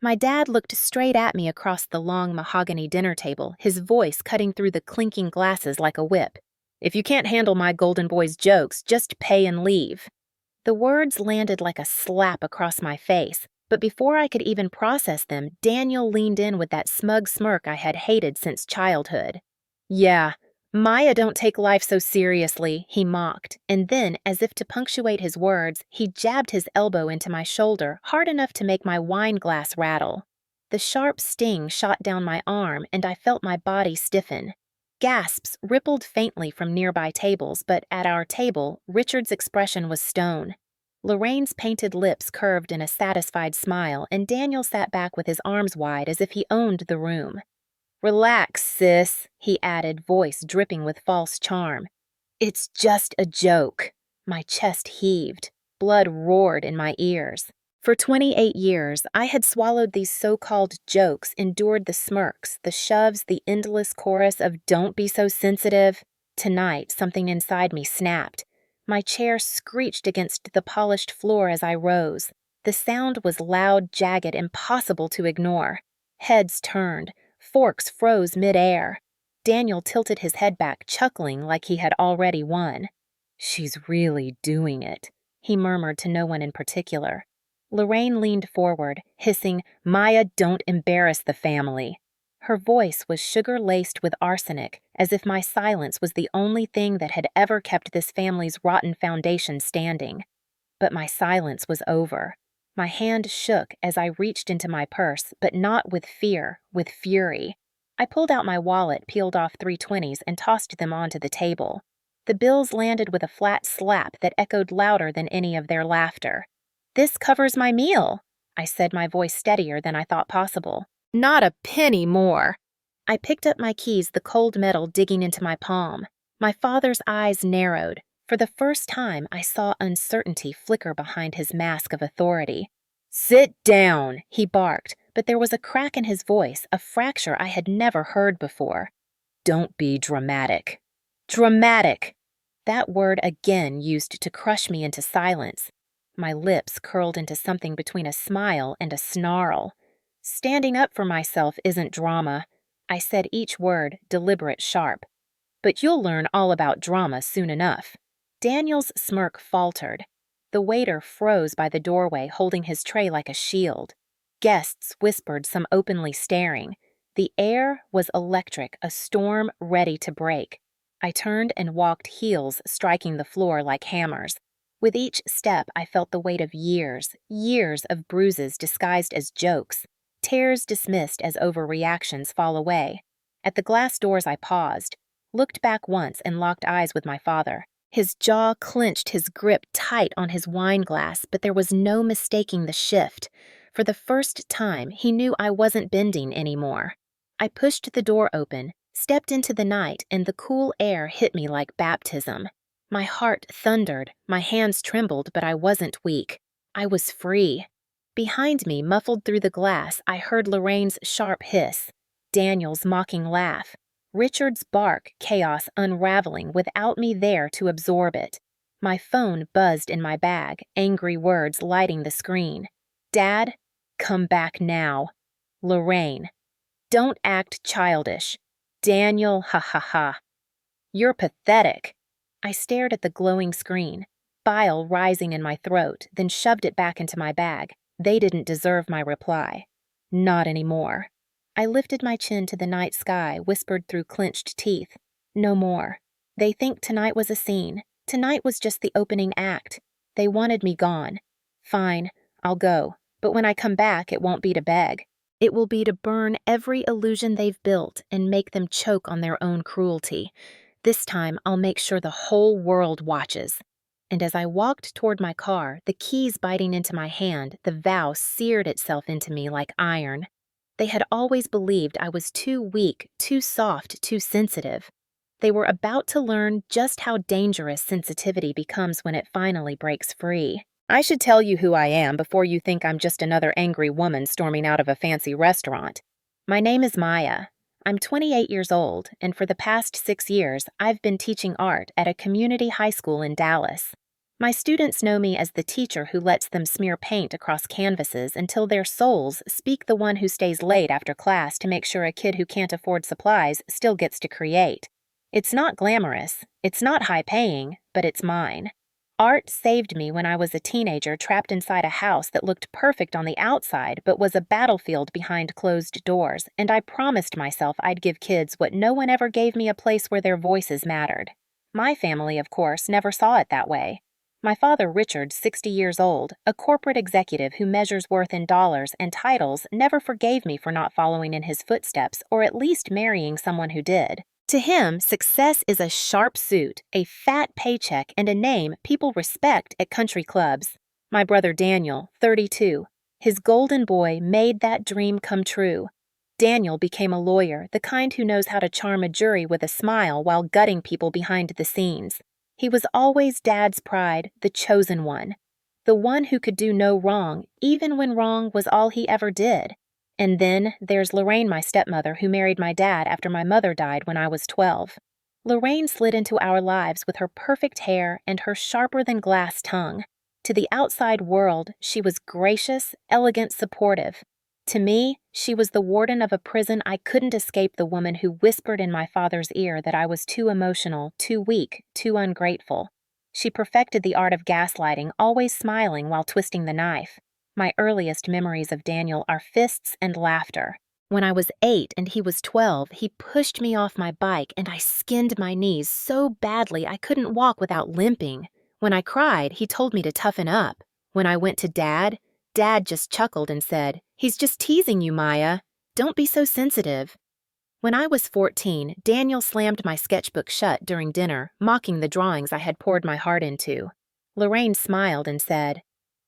My dad looked straight at me across the long mahogany dinner table, his voice cutting through the clinking glasses like a whip. "If you can't handle my golden boy's jokes, just pay and leave." The words landed like a slap across my face, but before I could even process them, Daniel leaned in with that smug smirk I had hated since childhood. "Yeah, Maya don't take life so seriously," he mocked, and then, as if to punctuate his words, he jabbed his elbow into my shoulder hard enough to make my wine glass rattle. The sharp sting shot down my arm, and I felt my body stiffen. Gasps rippled faintly from nearby tables, but at our table, Richard's expression was stone. Lorraine's painted lips curved in a satisfied smile, and Daniel sat back with his arms wide as if he owned the room. "Relax, sis," he added, voice dripping with false charm. "It's just a joke." My chest heaved. Blood roared in my ears. For 28 years, I had swallowed these so-called jokes, endured the smirks, the shoves, the endless chorus of "don't be so sensitive." Tonight, something inside me snapped. My chair screeched against the polished floor as I rose. The sound was loud, jagged, impossible to ignore. Heads turned. Forks froze mid-air. Daniel tilted his head back, chuckling like he had already won. "She's really doing it," he murmured to no one in particular. Lorraine leaned forward, hissing, "Maya, don't embarrass the family." Her voice was sugar-laced with arsenic, as if my silence was the only thing that had ever kept this family's rotten foundation standing. But my silence was over. My hand shook as I reached into my purse, but not with fear, with fury. I pulled out my wallet, peeled off 320s, and tossed them onto the table. The bills landed with a flat slap that echoed louder than any of their laughter. "This covers my meal," I said, my voice steadier than I thought possible. "Not a penny more." I picked up my keys, the cold metal digging into my palm. My father's eyes narrowed. For the first time, I saw uncertainty flicker behind his mask of authority. "Sit down," he barked, but there was a crack in his voice, a fracture I had never heard before. "Don't be dramatic." Dramatic! That word again used to crush me into silence. My lips curled into something between a smile and a snarl. "Standing up for myself isn't drama." I said each word, deliberate, sharp. "But you'll learn all about drama soon enough." Daniel's smirk faltered. The waiter froze by the doorway, holding his tray like a shield. Guests whispered, some openly staring. The air was electric, a storm ready to break. I turned and walked, heels striking the floor like hammers. With each step, I felt the weight of years, years of bruises disguised as jokes, tears dismissed as overreactions fall away. At the glass doors, I paused, looked back once, and locked eyes with my father. His jaw clenched, his grip tight on his wine glass, but there was no mistaking the shift. For the first time, he knew I wasn't bending anymore. I pushed the door open, stepped into the night, and the cool air hit me like baptism. My heart thundered, my hands trembled, but I wasn't weak. I was free. Behind me, muffled through the glass, I heard Lorraine's sharp hiss, Daniel's mocking laugh, Richard's bark, chaos unraveling without me there to absorb it. My phone buzzed in my bag, angry words lighting the screen. "Dad, come back now." Lorraine, "Don't act childish." Daniel, ha ha ha. "You're pathetic." I stared at the glowing screen, bile rising in my throat, then shoved it back into my bag. They didn't deserve my reply. Not anymore. I lifted my chin to the night sky, whispered through clenched teeth. "No more. They think tonight was a scene. Tonight was just the opening act. They wanted me gone. Fine, I'll go. But when I come back, it won't be to beg. It will be to burn every illusion they've built and make them choke on their own cruelty. This time, I'll make sure the whole world watches." And as I walked toward my car, the keys biting into my hand, the vow seared itself into me like iron. They had always believed I was too weak, too soft, too sensitive. They were about to learn just how dangerous sensitivity becomes when it finally breaks free. I should tell you who I am before you think I'm just another angry woman storming out of a fancy restaurant. My name is Maya. I'm 28 years old, and for the past 6 years, I've been teaching art at a community high school in Dallas. My students know me as the teacher who lets them smear paint across canvases until their souls speak the one who stays late after class to make sure a kid who can't afford supplies still gets to create. It's not glamorous, it's not high-paying, but it's mine. Art saved me when I was a teenager trapped inside a house that looked perfect on the outside but was a battlefield behind closed doors, and I promised myself I'd give kids what no one ever gave me: a place where their voices mattered. My family, of course, never saw it that way. My father, Richard, 60 years old, a corporate executive who measures worth in dollars and titles, never forgave me for not following in his footsteps or at least marrying someone who did. To him, success is a sharp suit, a fat paycheck, and a name people respect at country clubs. My brother Daniel, 32, his golden boy made that dream come true. Daniel became a lawyer, the kind who knows how to charm a jury with a smile while gutting people behind the scenes. He was always Dad's pride, the chosen one. The one who could do no wrong, even when wrong was all he ever did. And then there's Lorraine, my stepmother, who married my dad after my mother died when I was 12. Lorraine slid into our lives with her perfect hair and her sharper-than-glass tongue. To the outside world, she was gracious, elegant, supportive. To me, she was the warden of a prison I couldn't escape, the woman who whispered in my father's ear that I was too emotional, too weak, too ungrateful. She perfected the art of gaslighting, always smiling while twisting the knife. My earliest memories of Daniel are fists and laughter. When I was 8 and he was 12, he pushed me off my bike and I skinned my knees so badly I couldn't walk without limping. When I cried, he told me to toughen up. When I went to Dad just chuckled and said, "He's just teasing you, Maya. Don't be so sensitive." When I was 14, Daniel slammed my sketchbook shut during dinner, mocking the drawings I had poured my heart into. Lorraine smiled and said,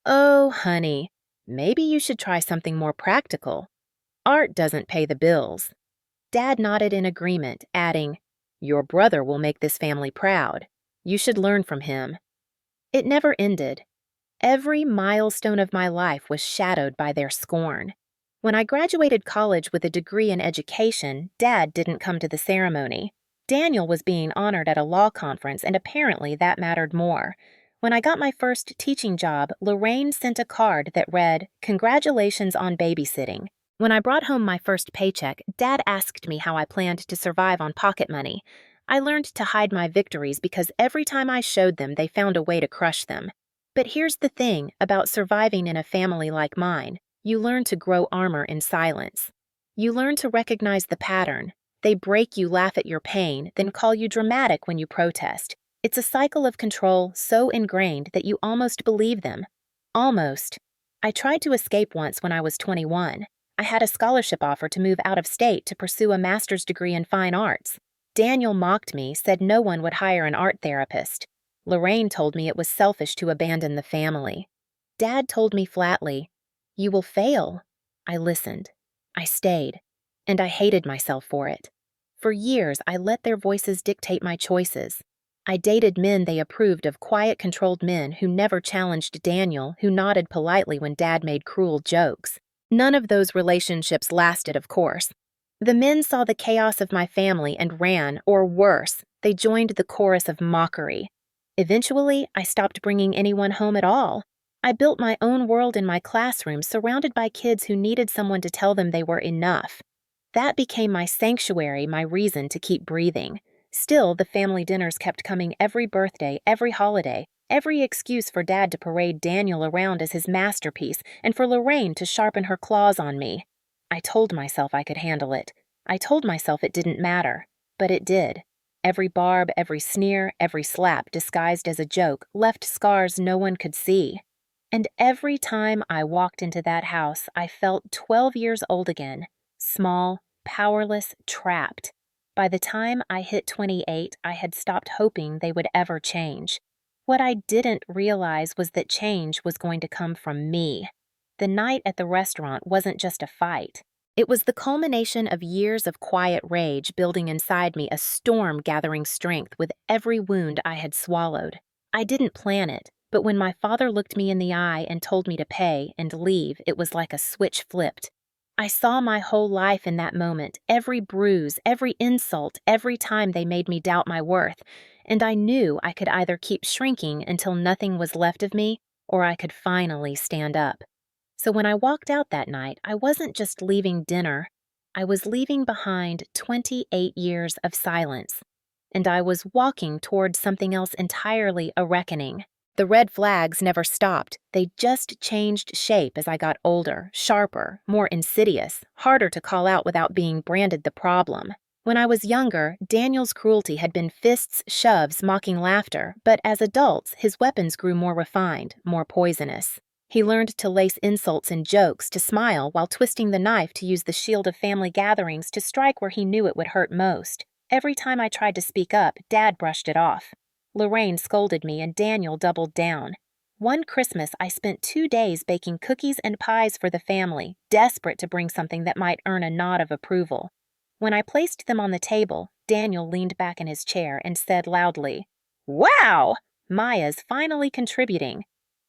"Oh, honey, maybe you should try something more practical. Art doesn't pay the bills." Dad nodded in agreement, adding, "Your brother will make this family proud. You should learn from him." It never ended. Every milestone of my life was shadowed by their scorn. When I graduated college with a degree in education, Dad didn't come to the ceremony. Daniel was being honored at a law conference, and apparently that mattered more. When I got my first teaching job, Lorraine sent a card that read, "Congratulations on babysitting." When I brought home my first paycheck, Dad asked me how I planned to survive on pocket money. I learned to hide my victories because every time I showed them, they found a way to crush them. But here's the thing about surviving in a family like mine. You learn to grow armor in silence. You learn to recognize the pattern. They break you, laugh at your pain, then call you dramatic when you protest. It's a cycle of control so ingrained that you almost believe them. Almost. I tried to escape once when I was 21. I had a scholarship offer to move out of state to pursue a master's degree in fine arts. Daniel mocked me, said no one would hire an art therapist. Lorraine told me it was selfish to abandon the family. Dad told me flatly, "You will fail." I listened. I stayed. And I hated myself for it. For years, I let their voices dictate my choices. I dated men they approved of, quiet, controlled men who never challenged Daniel, who nodded politely when Dad made cruel jokes. None of those relationships lasted, of course. The men saw the chaos of my family and ran, or worse, they joined the chorus of mockery. Eventually, I stopped bringing anyone home at all. I built my own world in my classroom, surrounded by kids who needed someone to tell them they were enough. That became my sanctuary, my reason to keep breathing. Still, the family dinners kept coming every birthday, every holiday, every excuse for Dad to parade Daniel around as his masterpiece and for Lorraine to sharpen her claws on me. I told myself I could handle it. I told myself it didn't matter, but it did. Every barb, every sneer, every slap disguised as a joke left scars no one could see. And every time I walked into that house, I felt 12 years old again, small, powerless, trapped. By the time I hit 28, I had stopped hoping they would ever change. What I didn't realize was that change was going to come from me. The night at the restaurant wasn't just a fight. It was the culmination of years of quiet rage building inside me, a storm gathering strength with every wound I had swallowed. I didn't plan it, but when my father looked me in the eye and told me to pay and leave, it was like a switch flipped. I saw my whole life in that moment, every bruise, every insult, every time they made me doubt my worth, and I knew I could either keep shrinking until nothing was left of me, or I could finally stand up. So when I walked out that night, I wasn't just leaving dinner, I was leaving behind 28 years of silence, and I was walking towards something else entirely, a reckoning. The red flags never stopped. They just changed shape as I got older, sharper, more insidious, harder to call out without being branded the problem. When I was younger, Daniel's cruelty had been fists, shoves, mocking laughter, but as adults, his weapons grew more refined, more poisonous. He learned to lace insults and jokes, to smile while twisting the knife to use the shield of family gatherings to strike where he knew it would hurt most. Every time I tried to speak up, Dad brushed it off. Lorraine scolded me and Daniel doubled down. One Christmas, I spent 2 days baking cookies and pies for the family, desperate to bring something that might earn a nod of approval. When I placed them on the table, Daniel leaned back in his chair and said loudly, "Wow! Maya's finally contributing.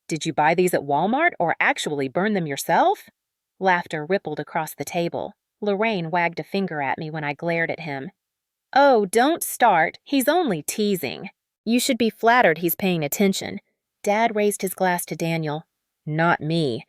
Did you buy these at Walmart or actually burn them yourself?" Laughter rippled across the table. Lorraine wagged a finger at me when I glared at him. "Oh, don't start. He's only teasing. You should be flattered he's paying attention." Dad raised his glass to Daniel. "Not me.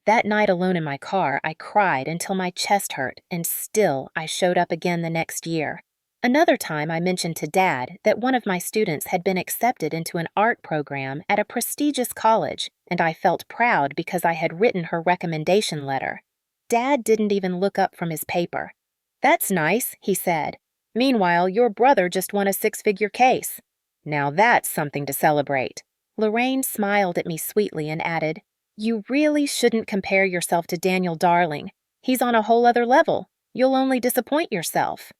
That night alone in my car, I cried until my chest hurt, and still I showed up again the next year. Another time I mentioned to Dad that one of my students had been accepted into an art program at a prestigious college, and I felt proud because I had written her recommendation letter. Dad didn't even look up from his paper. "That's nice," he said. "Meanwhile, your brother just won a 6-figure case. Now that's something to celebrate." Lorraine smiled at me sweetly and added, "You really shouldn't compare yourself to Daniel Darling. He's on a whole other level. You'll only disappoint yourself."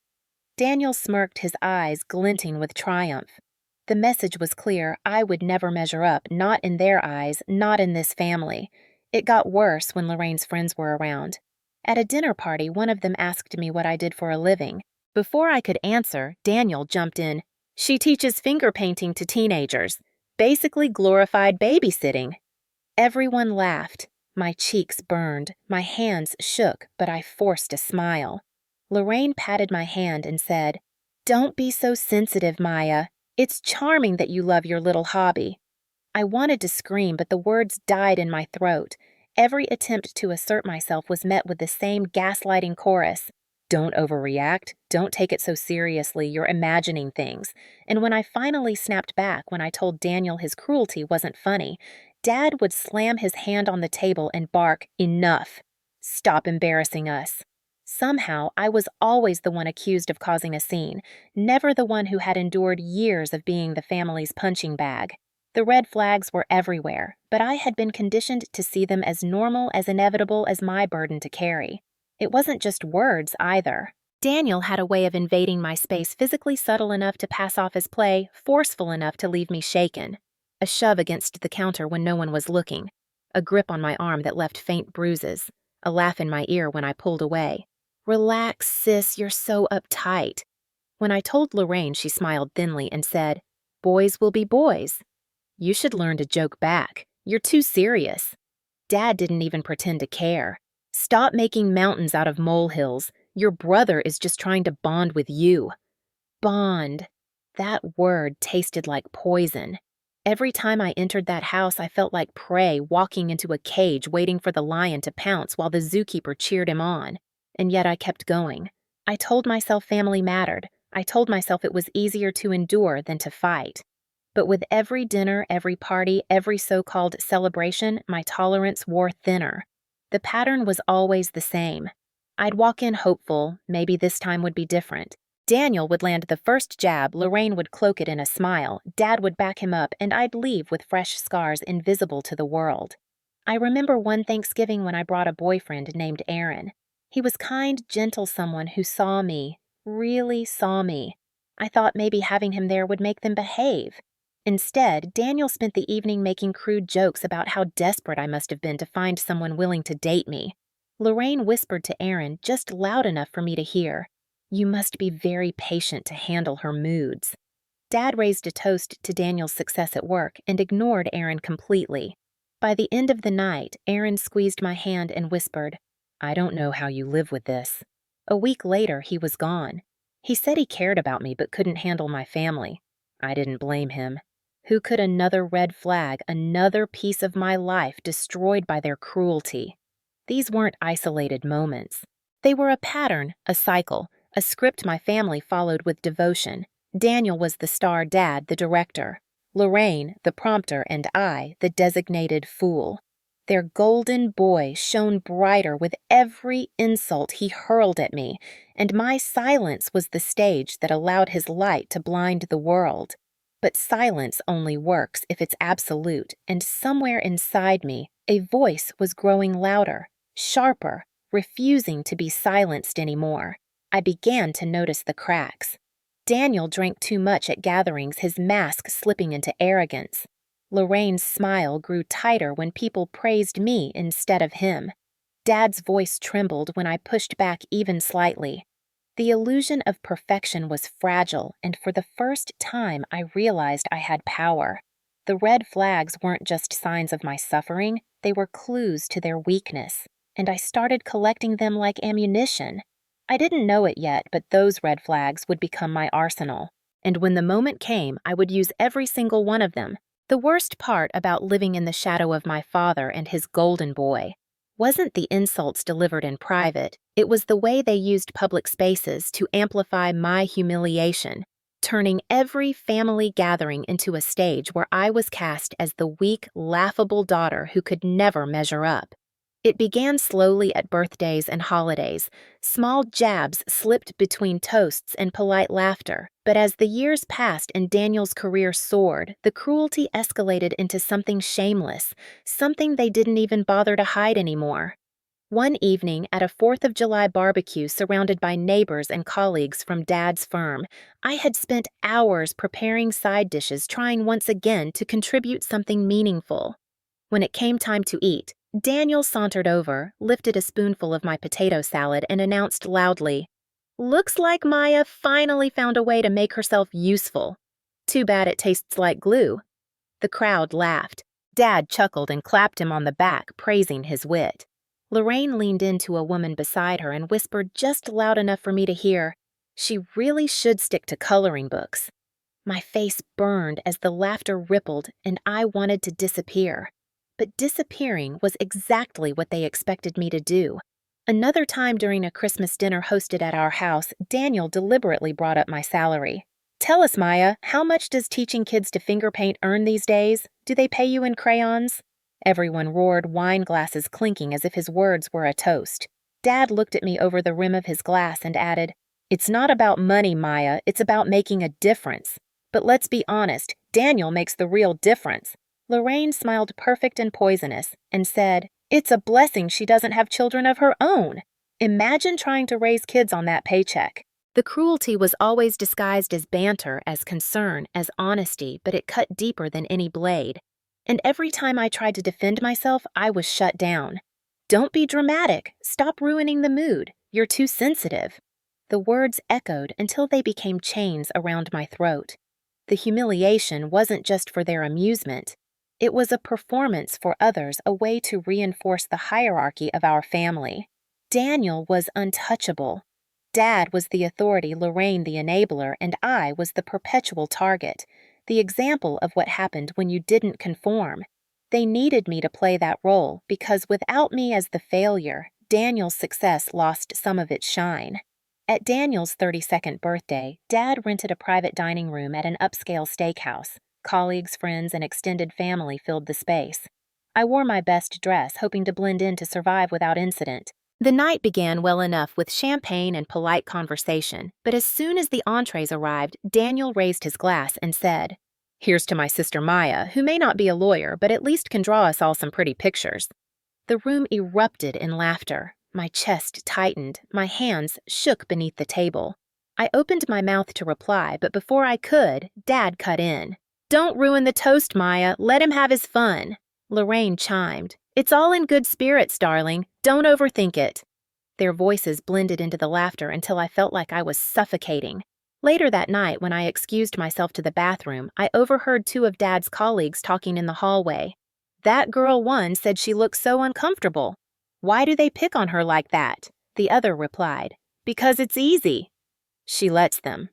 Daniel smirked, his eyes glinting with triumph. The message was clear. I would never measure up, not in their eyes, not in this family. It got worse when Lorraine's friends were around. At a dinner party, one of them asked me what I did for a living. Before I could answer, Daniel jumped in. "She teaches finger painting to teenagers. Basically glorified babysitting." Everyone laughed. My cheeks burned. My hands shook, but I forced a smile. Lorraine patted my hand and said, "Don't be so sensitive, Maya. It's charming that you love your little hobby." I wanted to scream, but the words died in my throat. Every attempt to assert myself was met with the same gaslighting chorus. "Don't overreact. Don't take it so seriously. You're imagining things." And when I finally snapped back when I told Daniel his cruelty wasn't funny, Dad would slam his hand on the table and bark, "Enough. Stop embarrassing us." Somehow, I was always the one accused of causing a scene, never the one who had endured years of being the family's punching bag. The red flags were everywhere, but I had been conditioned to see them as normal, as inevitable as my burden to carry. It wasn't just words, either. Daniel had a way of invading my space physically subtle enough to pass off as play, forceful enough to leave me shaken. A shove against the counter when no one was looking. A grip on my arm that left faint bruises. A laugh in my ear when I pulled away. "Relax, sis, you're so uptight." When I told Lorraine, she smiled thinly and said, "Boys will be boys." "You should learn to joke back. You're too serious." Dad didn't even pretend to care. "Stop making mountains out of molehills. Your brother is just trying to bond with you." Bond. That word tasted like poison. Every time I entered that house, I felt like prey walking into a cage waiting for the lion to pounce while the zookeeper cheered him on. And yet I kept going. I told myself family mattered. I told myself it was easier to endure than to fight. But with every dinner, every party, every so-called celebration, my tolerance wore thinner. The pattern was always the same. I'd walk in hopeful, maybe this time would be different. Daniel would land the first jab, Lorraine would cloak it in a smile, Dad would back him up, and I'd leave with fresh scars invisible to the world. I remember one Thanksgiving when I brought a boyfriend named Aaron. He was kind, gentle someone who saw me, really saw me. I thought maybe having him there would make them behave. Instead, Daniel spent the evening making crude jokes about how desperate I must have been to find someone willing to date me. Lorraine whispered to Aaron just loud enough for me to hear, "You must be very patient to handle her moods." Dad raised a toast to Daniel's success at work and ignored Aaron completely. By the end of the night, Aaron squeezed my hand and whispered, I don't know how you live with this. A week later, he was gone. He said he cared about me but couldn't handle my family. I didn't blame him. Who could another red flag, another piece of my life destroyed by their cruelty? These weren't isolated moments. They were a pattern, a cycle, a script my family followed with devotion. Daniel was the star dad, the director. Lorraine, the prompter, and I, the designated fool. Their golden boy shone brighter with every insult he hurled at me, and my silence was the stage that allowed his light to blind the world. But silence only works if it's absolute, and somewhere inside me, a voice was growing louder, sharper, refusing to be silenced anymore. I began to notice the cracks. Daniel drank too much at gatherings, his mask slipping into arrogance. Lorraine's smile grew tighter when people praised me instead of him. Dad's voice trembled when I pushed back even slightly. The illusion of perfection was fragile, and for the first time I realized I had power. The red flags weren't just signs of my suffering, they were clues to their weakness, and I started collecting them like ammunition. I didn't know it yet, but those red flags would become my arsenal. And when the moment came, I would use every single one of them. The worst part about living in the shadow of my father and his golden boy wasn't the insults delivered in private, it was the way they used public spaces to amplify my humiliation, turning every family gathering into a stage where I was cast as the weak, laughable daughter who could never measure up. It began slowly at birthdays and holidays. Small jabs slipped between toasts and polite laughter. But as the years passed and Daniel's career soared, the cruelty escalated into something shameless, something they didn't even bother to hide anymore. One evening at a 4th of July barbecue surrounded by neighbors and colleagues from Dad's firm, I had spent hours preparing side dishes, trying once again to contribute something meaningful. When it came time to eat, Daniel sauntered over, lifted a spoonful of my potato salad, and announced loudly, "Looks like Maya finally found a way to make herself useful. Too bad it tastes like glue." The crowd laughed. Dad chuckled and clapped him on the back, praising his wit. Lorraine leaned into a woman beside her and whispered just loud enough for me to hear, "She really should stick to coloring books." My face burned as the laughter rippled, and I wanted to disappear. But disappearing was exactly what they expected me to do. Another time during a Christmas dinner hosted at our house, Daniel deliberately brought up my salary. "Tell us, Maya, how much does teaching kids to finger paint earn these days? Do they pay you in crayons?" Everyone roared, wine glasses clinking as if his words were a toast. Dad looked at me over the rim of his glass and added, "It's not about money, Maya, it's about making a difference. But let's be honest, Daniel makes the real difference." Lorraine smiled perfect and poisonous and said, "It's a blessing she doesn't have children of her own. Imagine trying to raise kids on that paycheck." The cruelty was always disguised as banter, as concern, as honesty, but it cut deeper than any blade. And every time I tried to defend myself, I was shut down. "Don't be dramatic. Stop ruining the mood. You're too sensitive." The words echoed until they became chains around my throat. The humiliation wasn't just for their amusement. It was a performance for others, a way to reinforce the hierarchy of our family. Daniel was untouchable. Dad was the authority, Lorraine the enabler, and I was the perpetual target, the example of what happened when you didn't conform. They needed me to play that role because without me as the failure, Daniel's success lost some of its shine. At Daniel's 32nd birthday, Dad rented a private dining room at an upscale steakhouse. Colleagues, friends, and extended family filled the space. I wore my best dress, hoping to blend in to survive without incident. The night began well enough with champagne and polite conversation, but as soon as the entrees arrived, Daniel raised his glass and said, "Here's to my sister Maya, who may not be a lawyer, but at least can draw us all some pretty pictures." The room erupted in laughter. My chest tightened, my hands shook beneath the table. I opened my mouth to reply, but before I could, Dad cut in. "Don't ruin the toast, Maya. Let him have his fun." Lorraine chimed, "It's all in good spirits, darling. Don't overthink it." Their voices blended into the laughter until I felt like I was suffocating. Later that night, when I excused myself to the bathroom, I overheard two of Dad's colleagues talking in the hallway. "That girl one said she looked so uncomfortable." Why do they pick on her like that? The other replied, Because it's easy. She lets them.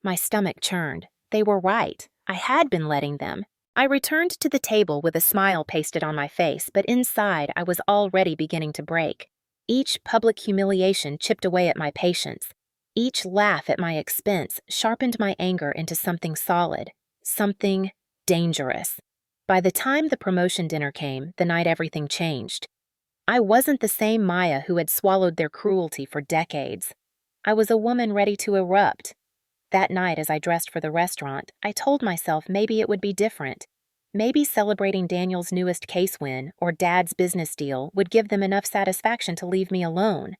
My stomach churned. They were right. I had been letting them. I returned to the table with a smile pasted on my face, but inside I was already beginning to break. Each public humiliation chipped away at my patience. Each laugh at my expense sharpened my anger into something solid, something dangerous. By the time the promotion dinner came, the night everything changed. I wasn't the same Maya who had swallowed their cruelty for decades. I was a woman ready to erupt. That night, as I dressed for the restaurant, I told myself maybe it would be different. Maybe celebrating Daniel's newest case win or Dad's business deal would give them enough satisfaction to leave me alone.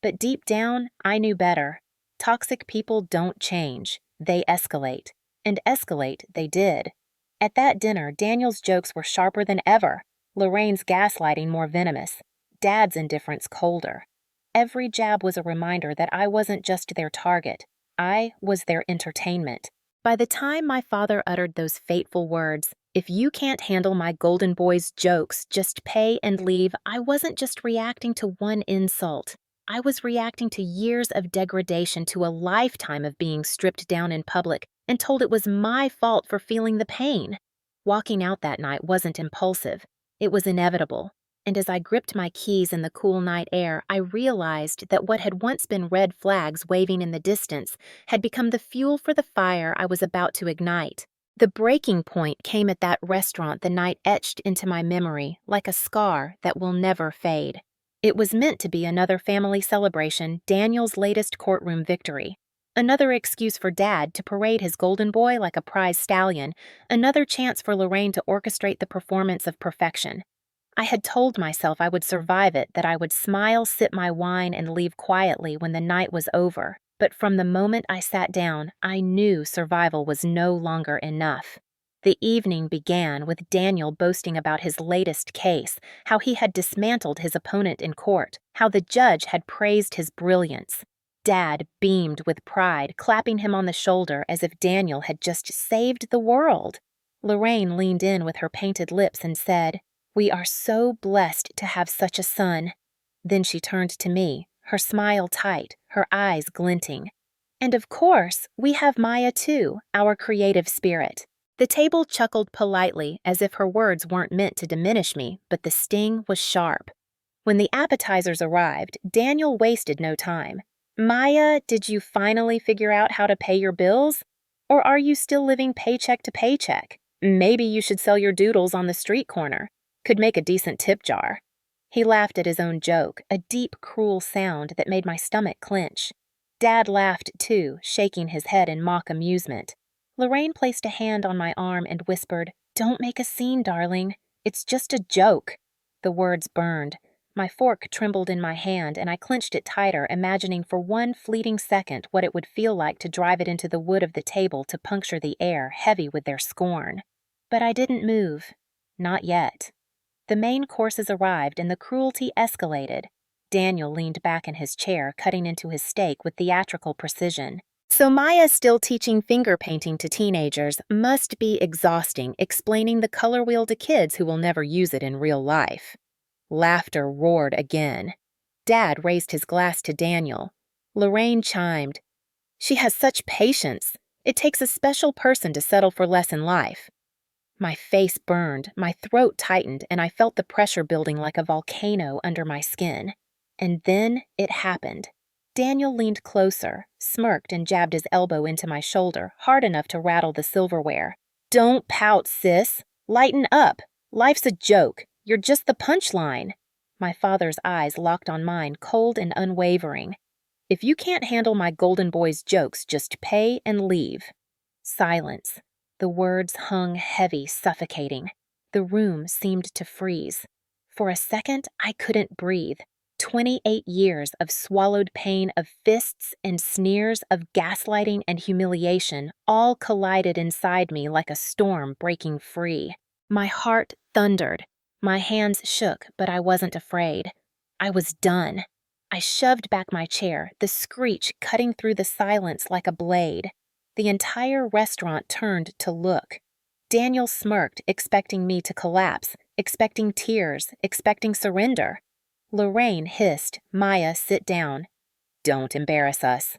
But deep down, I knew better. Toxic people don't change. They escalate. And escalate they did. At that dinner, Daniel's jokes were sharper than ever. Lorraine's gaslighting more venomous. Dad's indifference colder. Every jab was a reminder that I wasn't just their target. I was their entertainment. By the time my father uttered those fateful words, "If you can't handle my golden boy's jokes, just pay and leave," I wasn't just reacting to one insult. I was reacting to years of degradation, to a lifetime of being stripped down in public and told it was my fault for feeling the pain. Walking out that night wasn't impulsive. It was inevitable. And as I gripped my keys in the cool night air, I realized that what had once been red flags waving in the distance had become the fuel for the fire I was about to ignite. The breaking point came at that restaurant the night etched into my memory like a scar that will never fade. It was meant to be another family celebration, Daniel's latest courtroom victory. Another excuse for Dad to parade his golden boy like a prize stallion, another chance for Lorraine to orchestrate the performance of perfection. I had told myself I would survive it, that I would smile, sip my wine, and leave quietly when the night was over. But from the moment I sat down, I knew survival was no longer enough. The evening began with Daniel boasting about his latest case, how he had dismantled his opponent in court, how the judge had praised his brilliance. Dad beamed with pride, clapping him on the shoulder as if Daniel had just saved the world. Lorraine leaned in with her painted lips and said, "We are so blessed to have such a son." Then she turned to me, her smile tight, her eyes glinting. "And of course, we have Maya too, our creative spirit." The table chuckled politely as if her words weren't meant to diminish me, but the sting was sharp. When the appetizers arrived, Daniel wasted no time. "Maya, did you finally figure out how to pay your bills? Or are you still living paycheck to paycheck? Maybe you should sell your doodles on the street corner. Could make a decent tip jar." He laughed at his own joke, a deep, cruel sound that made my stomach clench. Dad laughed too, shaking his head in mock amusement. Lorraine placed a hand on my arm and whispered, "Don't make a scene, darling. It's just a joke." The words burned. My fork trembled in my hand, and I clenched it tighter, imagining for one fleeting second what it would feel like to drive it into the wood of the table to puncture the air, heavy with their scorn. But I didn't move. Not yet. The main courses arrived and the cruelty escalated. Daniel leaned back in his chair, cutting into his steak with theatrical precision. So Maya still teaching finger painting to teenagers must be exhausting, explaining the color wheel to kids who will never use it in real life. Laughter roared again. Dad raised his glass to Daniel. Lorraine chimed, "She has such patience. It takes a special person to settle for less in life." My face burned, my throat tightened, and I felt the pressure building like a volcano under my skin. And then it happened. Daniel leaned closer, smirked, and jabbed his elbow into my shoulder, hard enough to rattle the silverware. "Don't pout, sis. Lighten up. Life's a joke. You're just the punchline." My father's eyes locked on mine, cold and unwavering. "If you can't handle my golden boy's jokes, just pay and leave." Silence. The words hung heavy, suffocating. The room seemed to freeze. For a second, I couldn't breathe. 28 years of swallowed pain, of fists and sneers, of gaslighting and humiliation, all collided inside me like a storm breaking free. My heart thundered. My hands shook, but I wasn't afraid. I was done. I shoved back my chair, the screech cutting through the silence like a blade. The entire restaurant turned to look. Daniel smirked, expecting me to collapse, expecting tears, expecting surrender. Lorraine hissed, "Maya, sit down. Don't embarrass us."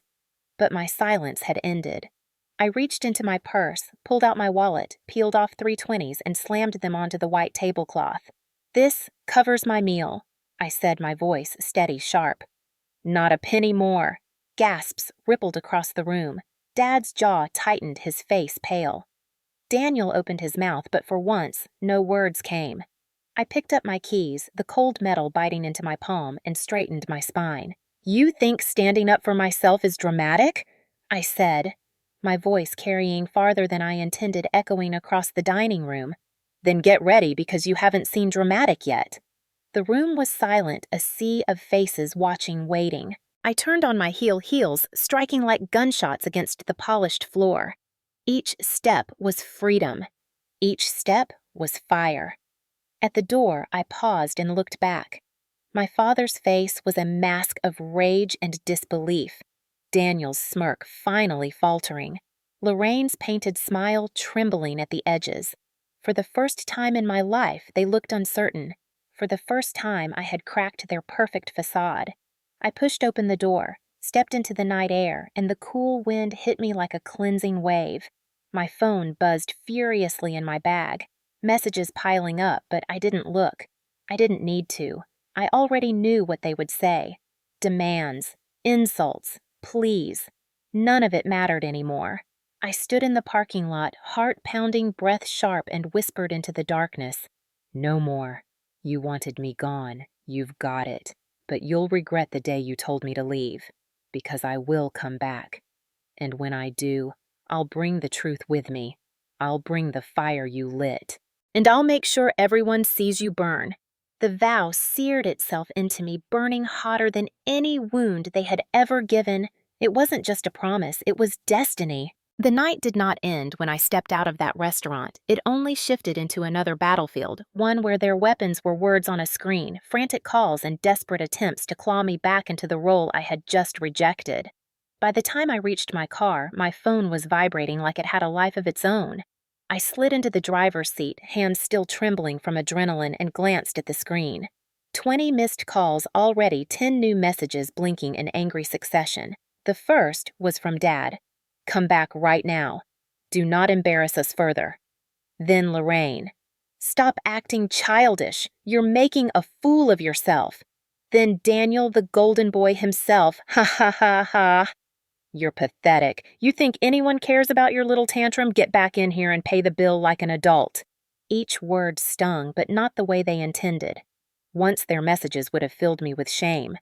But my silence had ended. I reached into my purse, pulled out my wallet, peeled off 3 20s, and slammed them onto the white tablecloth. "This covers my meal," I said, my voice steady, sharp. "Not a penny more." Gasps rippled across the room. Dad's jaw tightened, his face pale. Daniel opened his mouth, but for once, no words came. I picked up my keys, the cold metal biting into my palm, and straightened my spine. "You think standing up for myself is dramatic?" I said, my voice carrying farther than I intended, echoing across the dining room. "Then get ready, because you haven't seen dramatic yet." The room was silent, a sea of faces watching, waiting. I turned on my heels, striking like gunshots against the polished floor. Each step was freedom. Each step was fire. At the door, I paused and looked back. My father's face was a mask of rage and disbelief. Daniel's smirk finally faltering. Lorraine's painted smile trembling at the edges. For the first time in my life, they looked uncertain. For the first time, I had cracked their perfect facade. I pushed open the door, stepped into the night air, and the cool wind hit me like a cleansing wave. My phone buzzed furiously in my bag, messages piling up, but I didn't look. I didn't need to. I already knew what they would say. Demands, insults, pleas. None of it mattered anymore. I stood in the parking lot, heart pounding, breath sharp, and whispered into the darkness. "No more. You wanted me gone. You've got it. But you'll regret the day you told me to leave, because I will come back. And when I do, I'll bring the truth with me. I'll bring the fire you lit. And I'll make sure everyone sees you burn." The vow seared itself into me, burning hotter than any wound they had ever given. It wasn't just a promise, it was destiny. The night did not end when I stepped out of that restaurant. It only shifted into another battlefield, one where their weapons were words on a screen, frantic calls, and desperate attempts to claw me back into the role I had just rejected. By the time I reached my car, my phone was vibrating like it had a life of its own. I slid into the driver's seat, hands still trembling from adrenaline, and glanced at the screen. 20 missed calls already, 10 new messages blinking in angry succession. The first was from Dad. "Come back right now. Do not embarrass us further." Then Lorraine. "Stop acting childish. You're making a fool of yourself." Then Daniel, the golden boy himself. "Ha ha ha ha. You're pathetic. You think anyone cares about your little tantrum? Get back in here and pay the bill like an adult." Each word stung, but not the way they intended. Once their messages would have filled me with shame.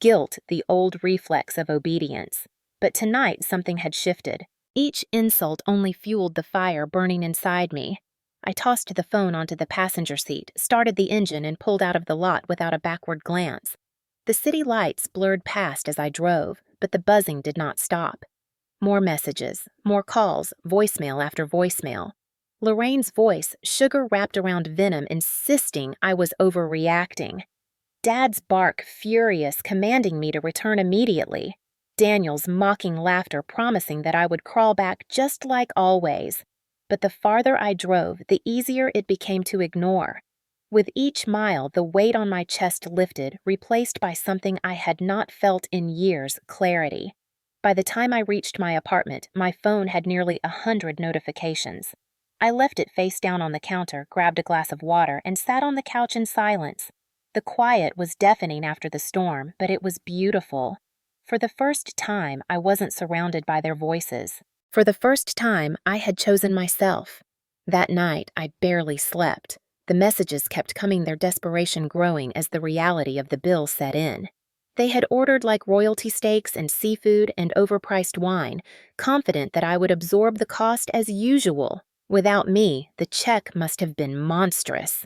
Guilt, the old reflex of obedience. But tonight something had shifted. Each insult only fueled the fire burning inside me. I tossed the phone onto the passenger seat, started the engine, and pulled out of the lot without a backward glance. The city lights blurred past as I drove, but the buzzing did not stop. More messages, more calls, voicemail after voicemail. Lorraine's voice, sugar wrapped around venom, insisting I was overreacting. Dad's bark, furious, commanding me to return immediately. Daniel's mocking laughter promising that I would crawl back just like always. But the farther I drove, the easier it became to ignore. With each mile, the weight on my chest lifted, replaced by something I had not felt in years, clarity. By the time I reached my apartment, my phone had nearly 100 notifications. I left it face down on the counter, grabbed a glass of water, and sat on the couch in silence. The quiet was deafening after the storm, but it was beautiful. For the first time, I wasn't surrounded by their voices. For the first time, I had chosen myself. That night, I barely slept. The messages kept coming, their desperation growing as the reality of the bill set in. They had ordered like royalty steaks and seafood and overpriced wine, confident that I would absorb the cost as usual. Without me, the check must have been monstrous.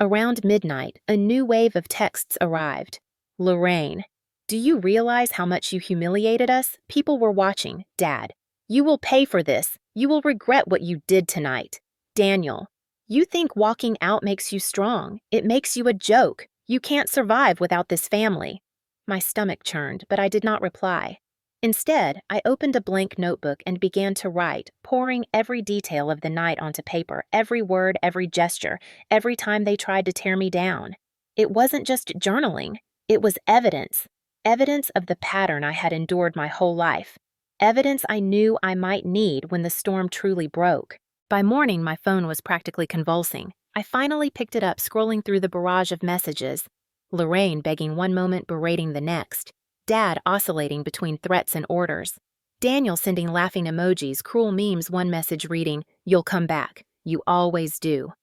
Around midnight, a new wave of texts arrived. "Lorraine, do you realize how much you humiliated us? People were watching. Dad, you will pay for this. You will regret what you did tonight. Daniel, you think walking out makes you strong. It makes you a joke. You can't survive without this family." My stomach churned, but I did not reply. Instead, I opened a blank notebook and began to write, pouring every detail of the night onto paper, every word, every gesture, every time they tried to tear me down. It wasn't just journaling. It was evidence. Evidence of the pattern I had endured my whole life. Evidence I knew I might need when the storm truly broke. By morning, my phone was practically convulsing. I finally picked it up, scrolling through the barrage of messages. Lorraine begging one moment, berating the next. Dad oscillating between threats and orders. Daniel sending laughing emojis, cruel memes, one message reading, "You'll come back. You always do."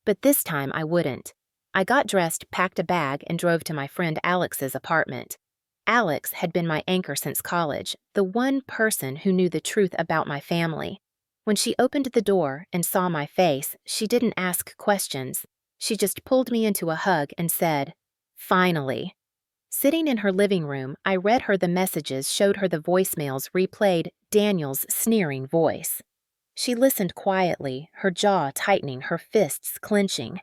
But this time I wouldn't. I got dressed, packed a bag, and drove to my friend Alex's apartment. Alex had been my anchor since college, the one person who knew the truth about my family. When she opened the door and saw my face, she didn't ask questions. She just pulled me into a hug and said, "Finally." Sitting in her living room, I read her the messages, showed her the voicemails, replayed Daniel's sneering voice. She listened quietly, her jaw tightening, her fists clenching.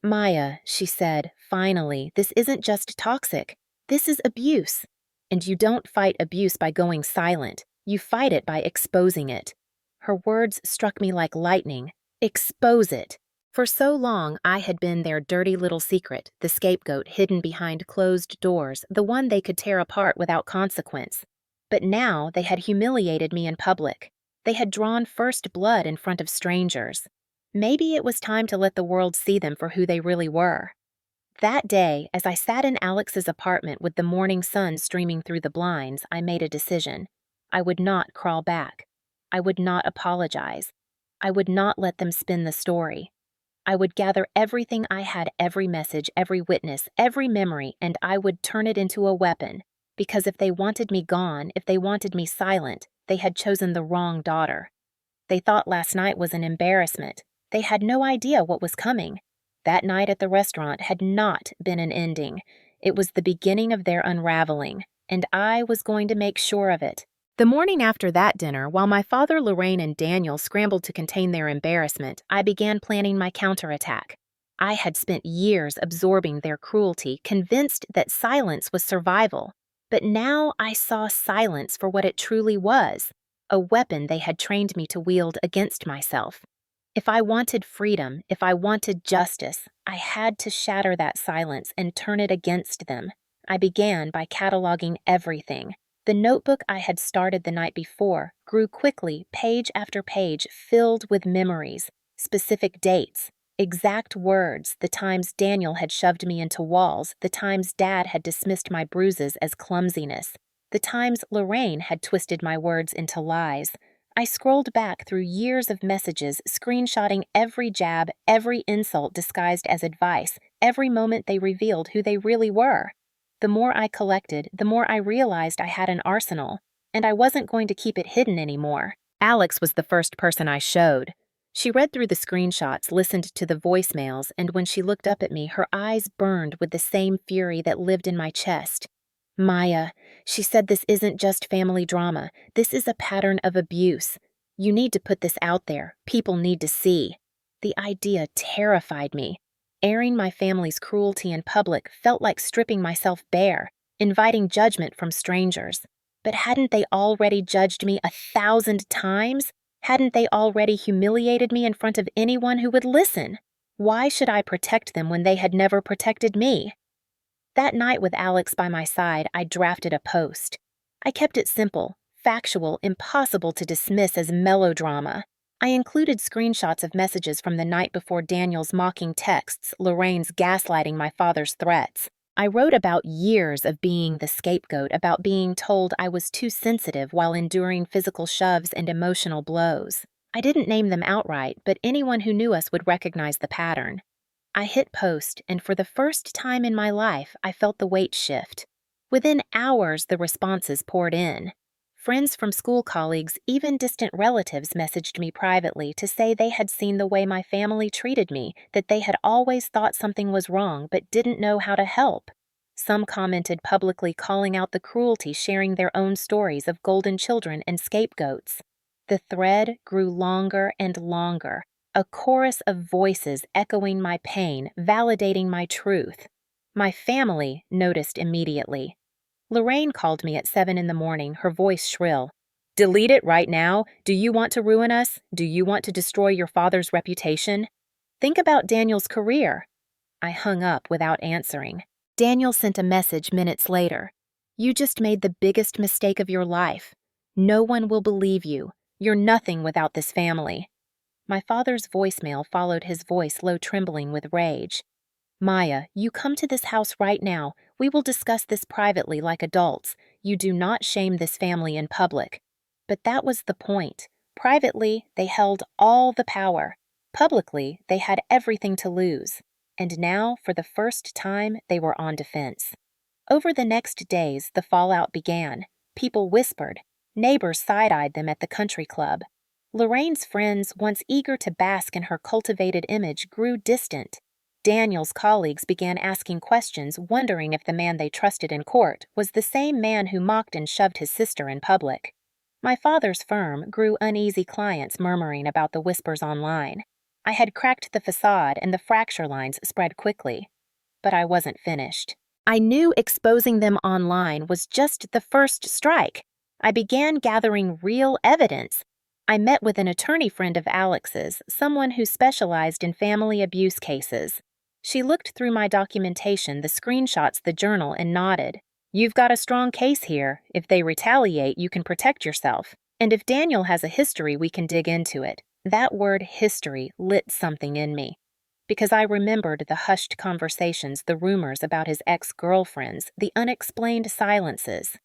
"Maya," she said, "finally, this isn't just toxic. This is abuse. And you don't fight abuse by going silent. You fight it by exposing it." Her words struck me like lightning. Expose it. For so long, I had been their dirty little secret, the scapegoat hidden behind closed doors, the one they could tear apart without consequence. But now they had humiliated me in public. They had drawn first blood in front of strangers. Maybe it was time to let the world see them for who they really were. That day, as I sat in Alex's apartment with the morning sun streaming through the blinds, I made a decision. I would not crawl back. I would not apologize. I would not let them spin the story. I would gather everything I had, every message, every witness, every memory, and I would turn it into a weapon. Because if they wanted me gone, if they wanted me silent, they had chosen the wrong daughter. They thought last night was an embarrassment. They had no idea what was coming. That night at the restaurant had not been an ending. It was the beginning of their unraveling, and I was going to make sure of it. The morning after that dinner, while my father, Lorraine, and Daniel scrambled to contain their embarrassment, I began planning my counterattack. I had spent years absorbing their cruelty, convinced that silence was survival. But now I saw silence for what it truly was, a weapon they had trained me to wield against myself. If I wanted freedom, if I wanted justice, I had to shatter that silence and turn it against them. I began by cataloging everything. The notebook I had started the night before grew quickly, page after page, filled with memories, specific dates, exact words, the times Daniel had shoved me into walls, the times Dad had dismissed my bruises as clumsiness, the times Lorraine had twisted my words into lies. I scrolled back through years of messages, screenshotting every jab, every insult disguised as advice, every moment they revealed who they really were. The more I collected, the more I realized I had an arsenal, and I wasn't going to keep it hidden anymore. Alex was the first person I showed. She read through the screenshots, listened to the voicemails, and when she looked up at me, her eyes burned with the same fury that lived in my chest. "Maya," she said, "this isn't just family drama. This is a pattern of abuse. You need to put this out there. People need to see." The idea terrified me. Airing my family's cruelty in public felt like stripping myself bare, inviting judgment from strangers. But hadn't they already judged me 1,000 times? Hadn't they already humiliated me in front of anyone who would listen? Why should I protect them when they had never protected me? That night with Alex by my side, I drafted a post. I kept it simple, factual, impossible to dismiss as melodrama. I included screenshots of messages from the night before Daniel's mocking texts, Lorraine's gaslighting my father's threats. I wrote about years of being the scapegoat, about being told I was too sensitive while enduring physical shoves and emotional blows. I didn't name them outright, but anyone who knew us would recognize the pattern. I hit post, and for the first time in my life, I felt the weight shift. Within hours, the responses poured in. Friends from school, colleagues, even distant relatives messaged me privately to say they had seen the way my family treated me, that they had always thought something was wrong but didn't know how to help. Some commented publicly calling out the cruelty, sharing their own stories of golden children and scapegoats. The thread grew longer and longer, a chorus of voices echoing my pain, validating my truth. My family noticed immediately. Lorraine called me at 7 in the morning, her voice shrill. "Delete it right now. Do you want to ruin us? Do you want to destroy your father's reputation? Think about Daniel's career." I hung up without answering. Daniel sent a message minutes later. "You just made the biggest mistake of your life. No one will believe you. You're nothing without this family." My father's voicemail followed his voice low trembling with rage. "Maya, you come to this house right now. We will discuss this privately like adults. You do not shame this family in public." But that was the point. Privately, they held all the power. Publicly, they had everything to lose. And now, for the first time, they were on defense. Over the next days, the fallout began. People whispered. Neighbors side-eyed them at the country club. Lorraine's friends, once eager to bask in her cultivated image, grew distant. Daniel's colleagues began asking questions, wondering if the man they trusted in court was the same man who mocked and shoved his sister in public. My father's firm grew uneasy clients murmuring about the whispers online. I had cracked the facade and the fracture lines spread quickly. But I wasn't finished. I knew exposing them online was just the first strike. I began gathering real evidence. I met with an attorney friend of Alex's, someone who specialized in family abuse cases. She looked through my documentation, the screenshots, the journal, and nodded. "You've got a strong case here. If they retaliate, you can protect yourself. And if Daniel has a history, we can dig into it." That word history lit something in me. Because I remembered the hushed conversations, the rumors about his ex-girlfriends, the unexplained silences.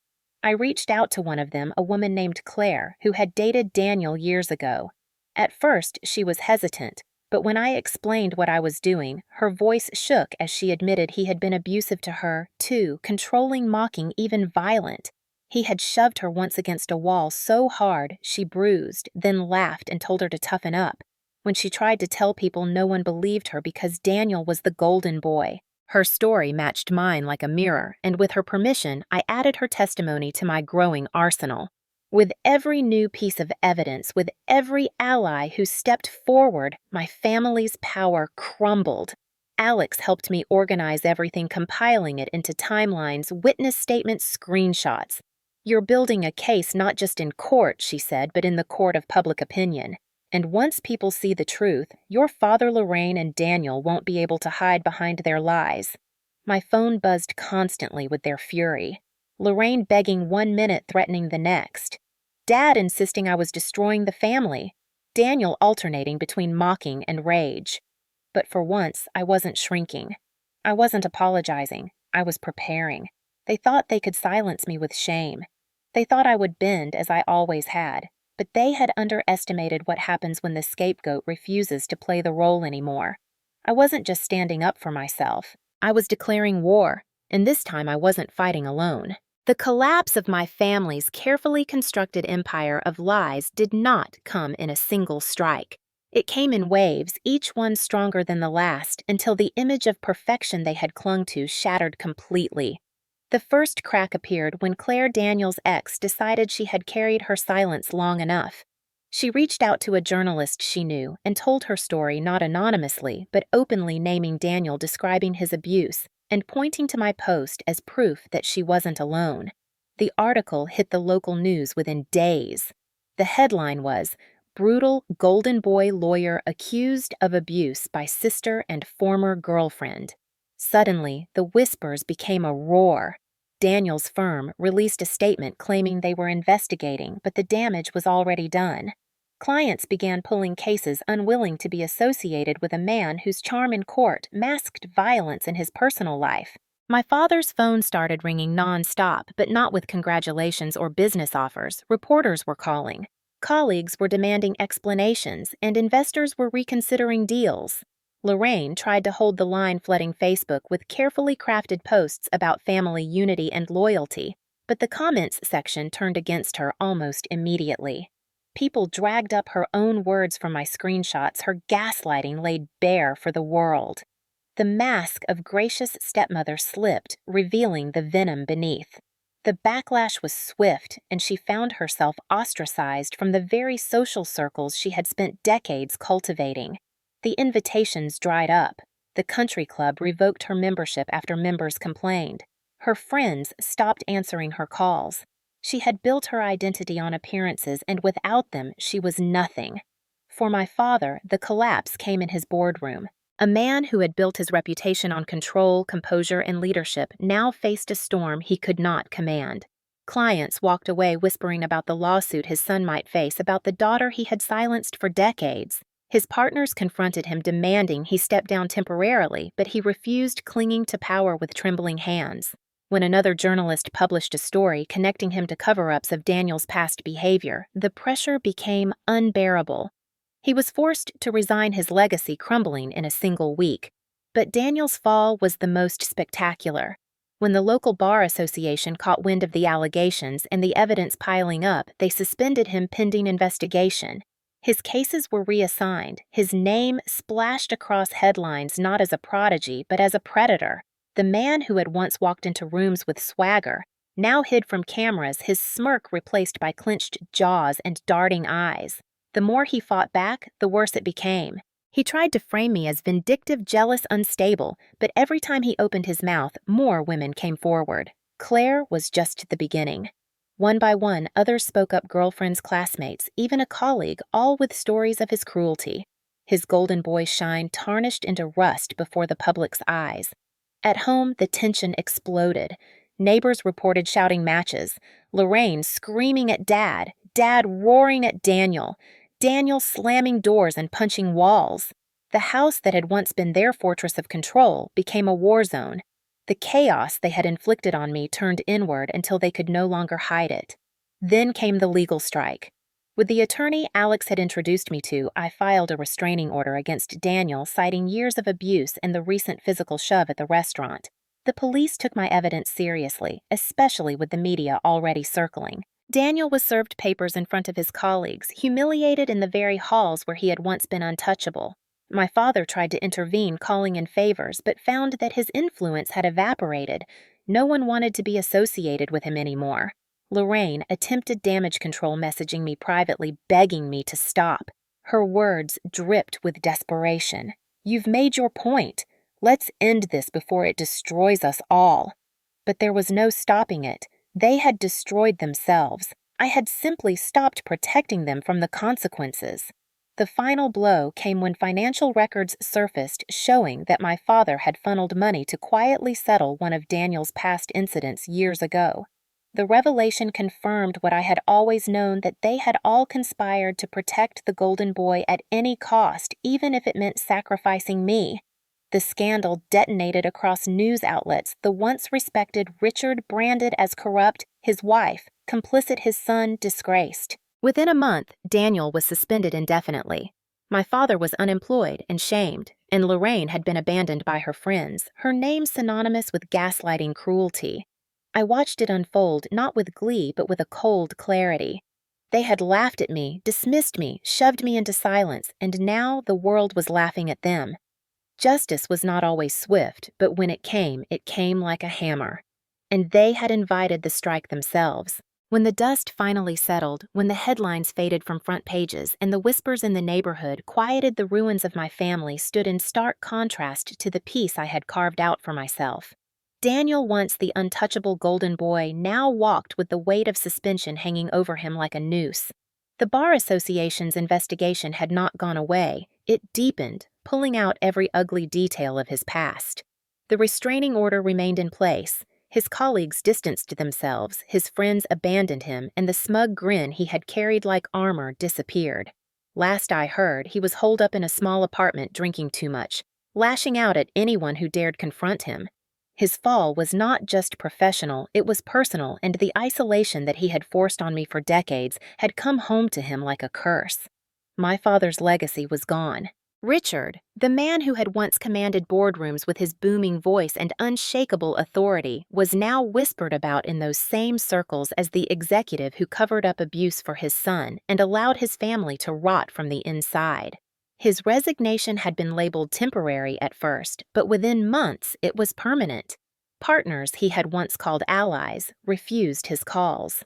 I reached out to one of them, a woman named Claire, who had dated Daniel years ago. At first, she was hesitant, but when I explained what I was doing, her voice shook as she admitted he had been abusive to her, too, controlling, mocking, even violent. He had shoved her once against a wall so hard she bruised, then laughed and told her to toughen up. When she tried to tell people, no one believed her because Daniel was the golden boy. Her story matched mine like a mirror, and with her permission, I added her testimony to my growing arsenal. With every new piece of evidence, with every ally who stepped forward, my family's power crumbled. Alex helped me organize everything, compiling it into timelines, witness statements, screenshots. "You're building a case not just in court," she said, "but in the court of public opinion. And once people see the truth, your father, Lorraine, and Daniel won't be able to hide behind their lies." My phone buzzed constantly with their fury. Lorraine begging 1 minute, threatening the next. Dad insisting I was destroying the family. Daniel alternating between mocking and rage. But for once, I wasn't shrinking. I wasn't apologizing. I was preparing. They thought they could silence me with shame. They thought I would bend, as I always had. But they had underestimated what happens when the scapegoat refuses to play the role anymore. I wasn't just standing up for myself. I was declaring war, and this time I wasn't fighting alone. The collapse of my family's carefully constructed empire of lies did not come in a single strike. It came in waves, each one stronger than the last, until the image of perfection they had clung to shattered completely. The first crack appeared when Claire Daniels' ex decided she had carried her silence long enough. She reached out to a journalist she knew and told her story not anonymously, but openly naming Daniel, describing his abuse, and pointing to my post as proof that she wasn't alone. The article hit the local news within days. The headline was, "Brutal Golden Boy Lawyer Accused of Abuse by Sister and Former Girlfriend." Suddenly, the whispers became a roar. Daniel's firm released a statement claiming they were investigating, but the damage was already done. Clients began pulling cases, unwilling to be associated with a man whose charm in court masked violence in his personal life. My father's phone started ringing non-stop, but not with congratulations or business offers. Reporters were calling. Colleagues were demanding explanations, and investors were reconsidering deals. Lorraine tried to hold the line, flooding Facebook with carefully crafted posts about family unity and loyalty, but the comments section turned against her almost immediately. People dragged up her own words from my screenshots, her gaslighting laid bare for the world. The mask of gracious stepmother slipped, revealing the venom beneath. The backlash was swift, and she found herself ostracized from the very social circles she had spent decades cultivating. The invitations dried up. The country club revoked her membership after members complained. Her friends stopped answering her calls. She had built her identity on appearances, and without them, she was nothing. For my father, the collapse came in his boardroom. A man who had built his reputation on control, composure, and leadership now faced a storm he could not command. Clients walked away whispering about the lawsuit his son might face about the daughter he had silenced for decades. His partners confronted him, demanding he step down temporarily, but he refused, clinging to power with trembling hands. When another journalist published a story connecting him to cover-ups of Daniel's past behavior, the pressure became unbearable. He was forced to resign, his legacy crumbling in a single week. But Daniel's fall was the most spectacular. When the local bar association caught wind of the allegations and the evidence piling up, they suspended him pending investigation. His cases were reassigned, his name splashed across headlines not as a prodigy but as a predator. The man who had once walked into rooms with swagger now hid from cameras, his smirk replaced by clenched jaws and darting eyes. The more he fought back, the worse it became. He tried to frame me as vindictive, jealous, unstable, but every time he opened his mouth, more women came forward. Claire was just the beginning. One by one, others spoke up: girlfriends, classmates, even a colleague, all with stories of his cruelty. His golden boy shine tarnished into rust before the public's eyes. At home, the tension exploded. Neighbors reported shouting matches, Lorraine screaming at Dad, Dad roaring at Daniel, Daniel slamming doors and punching walls. The house that had once been their fortress of control became a war zone. The chaos they had inflicted on me turned inward until they could no longer hide it. Then came the legal strike. With the attorney Alex had introduced me to, I filed a restraining order against Daniel, citing years of abuse and the recent physical shove at the restaurant. The police took my evidence seriously, especially with the media already circling. Daniel was served papers in front of his colleagues, humiliated in the very halls where he had once been untouchable. My father tried to intervene, calling in favors, but found that his influence had evaporated. No one wanted to be associated with him anymore. Lorraine attempted damage control, messaging me privately, begging me to stop. Her words dripped with desperation. "You've made your point. Let's end this before it destroys us all." But there was no stopping it. They had destroyed themselves. I had simply stopped protecting them from the consequences. The final blow came when financial records surfaced showing that my father had funneled money to quietly settle one of Daniel's past incidents years ago. The revelation confirmed what I had always known, that they had all conspired to protect the golden boy at any cost, even if it meant sacrificing me. The scandal detonated across news outlets. The once respected Richard branded as corrupt, his wife complicit, his son disgraced. Within a month, Daniel was suspended indefinitely. My father was unemployed and shamed, and Lorraine had been abandoned by her friends, her name synonymous with gaslighting cruelty. I watched it unfold, not with glee, but with a cold clarity. They had laughed at me, dismissed me, shoved me into silence, and now the world was laughing at them. Justice was not always swift, but when it came like a hammer. And they had invited the strike themselves. When the dust finally settled, when the headlines faded from front pages, and the whispers in the neighborhood quieted, the ruins of my family stood in stark contrast to the peace I had carved out for myself. Daniel, once the untouchable golden boy, now walked with the weight of suspension hanging over him like a noose. The Bar Association's investigation had not gone away. It deepened, pulling out every ugly detail of his past. The restraining order remained in place. His colleagues distanced themselves, his friends abandoned him, and the smug grin he had carried like armor disappeared. Last I heard, he was holed up in a small apartment drinking too much, lashing out at anyone who dared confront him. His fall was not just professional, it was personal, and the isolation that he had forced on me for decades had come home to him like a curse. My father's legacy was gone. Richard, the man who had once commanded boardrooms with his booming voice and unshakable authority, was now whispered about in those same circles as the executive who covered up abuse for his son and allowed his family to rot from the inside. His resignation had been labeled temporary at first, but within months it was permanent. Partners he had once called allies refused his calls.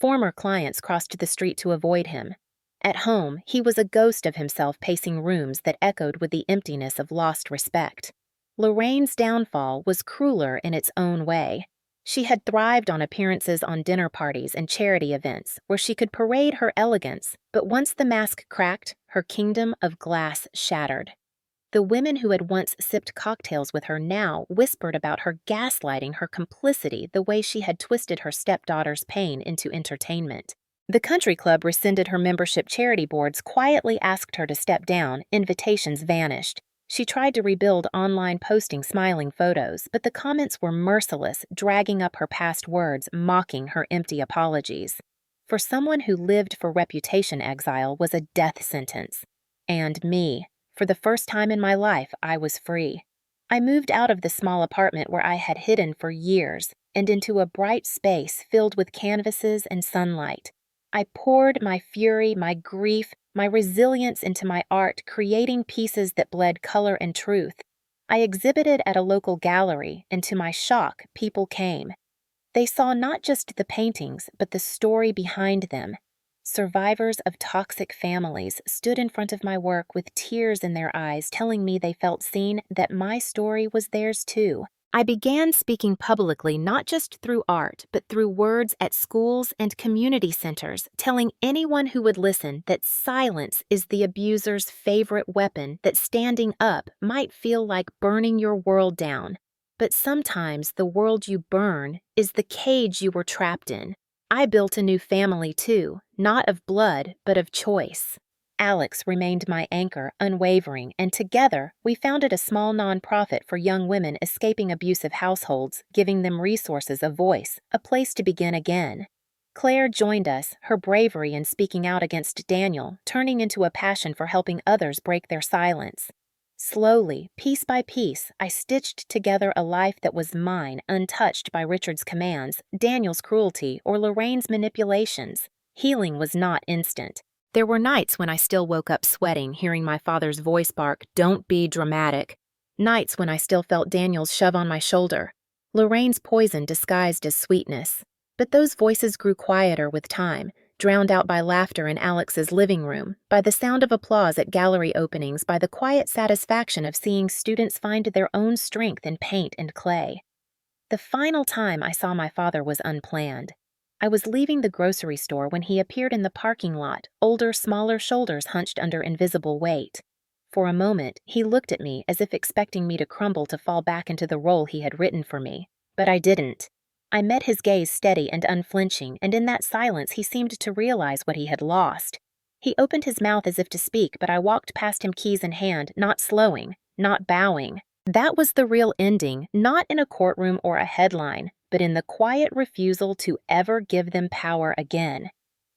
Former clients crossed the street to avoid him. At home, he was a ghost of himself, pacing rooms that echoed with the emptiness of lost respect. Lorraine's downfall was crueler in its own way. She had thrived on appearances on dinner parties and charity events, where she could parade her elegance, but once the mask cracked, her kingdom of glass shattered. The women who had once sipped cocktails with her now whispered about her gaslighting her complicity the way she had twisted her stepdaughter's pain into entertainment. The country club rescinded her membership charity boards, quietly asked her to step down, invitations vanished. She tried to rebuild online posting smiling photos, but the comments were merciless, dragging up her past words, mocking her empty apologies. For someone who lived for reputation exile was a death sentence. And me. For the first time in my life, I was free. I moved out of the small apartment where I had hidden for years and into a bright space filled with canvases and sunlight. I poured my fury, my grief, my resilience into my art, creating pieces that bled color and truth. I exhibited at a local gallery, and to my shock, people came. They saw not just the paintings, but the story behind them. Survivors of toxic families stood in front of my work with tears in their eyes, telling me they felt seen, that my story was theirs too. I began speaking publicly not just through art, but through words at schools and community centers, telling anyone who would listen that silence is the abuser's favorite weapon, that standing up might feel like burning your world down. But sometimes the world you burn is the cage you were trapped in. I built a new family too, not of blood, but of choice. Alex remained my anchor, unwavering, and together we founded a small nonprofit for young women escaping abusive households, giving them resources, a voice, a place to begin again. Claire joined us, her bravery in speaking out against Daniel, turning into a passion for helping others break their silence. Slowly, piece by piece, I stitched together a life that was mine, untouched by Richard's commands, Daniel's cruelty, or Lorraine's manipulations. Healing was not instant. There were nights when I still woke up sweating, hearing my father's voice bark, "Don't be dramatic." Nights when I still felt Daniel's shove on my shoulder. Lorraine's poison disguised as sweetness. But those voices grew quieter with time, drowned out by laughter in Alex's living room, by the sound of applause at gallery openings, by the quiet satisfaction of seeing students find their own strength in paint and clay. The final time I saw my father was unplanned. I was leaving the grocery store when he appeared in the parking lot, older, smaller shoulders hunched under invisible weight. For a moment, he looked at me as if expecting me to crumble to fall back into the role he had written for me. But I didn't. I met his gaze steady and unflinching, and in that silence he seemed to realize what he had lost. He opened his mouth as if to speak, but I walked past him, keys in hand, not slowing, not bowing. That was the real ending, not in a courtroom or a headline, but in the quiet refusal to ever give them power again.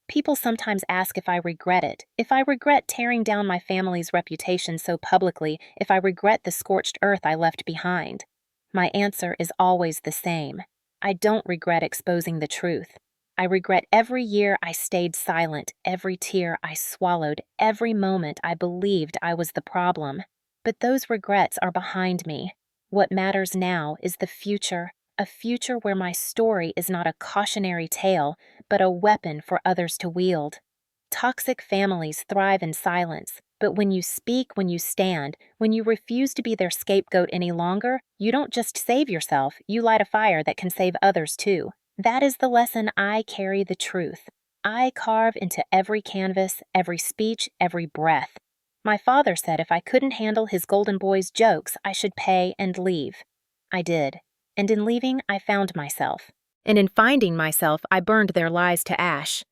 People sometimes ask if I regret it, if I regret tearing down my family's reputation so publicly, if I regret the scorched earth I left behind. My answer is always the same. I don't regret exposing the truth. I regret every year I stayed silent, every tear I swallowed, every moment I believed I was the problem. But those regrets are behind me. What matters now is the future, a future where my story is not a cautionary tale, but a weapon for others to wield. Toxic families thrive in silence, but when you speak, when you stand, when you refuse to be their scapegoat any longer, you don't just save yourself, you light a fire that can save others too. That is the lesson I carry, the truth. I carve into every canvas, every speech, every breath. My father said if I couldn't handle his golden boy's jokes, I should pay and leave. I did. And in leaving, I found myself. And in finding myself, I burned their lies to ash.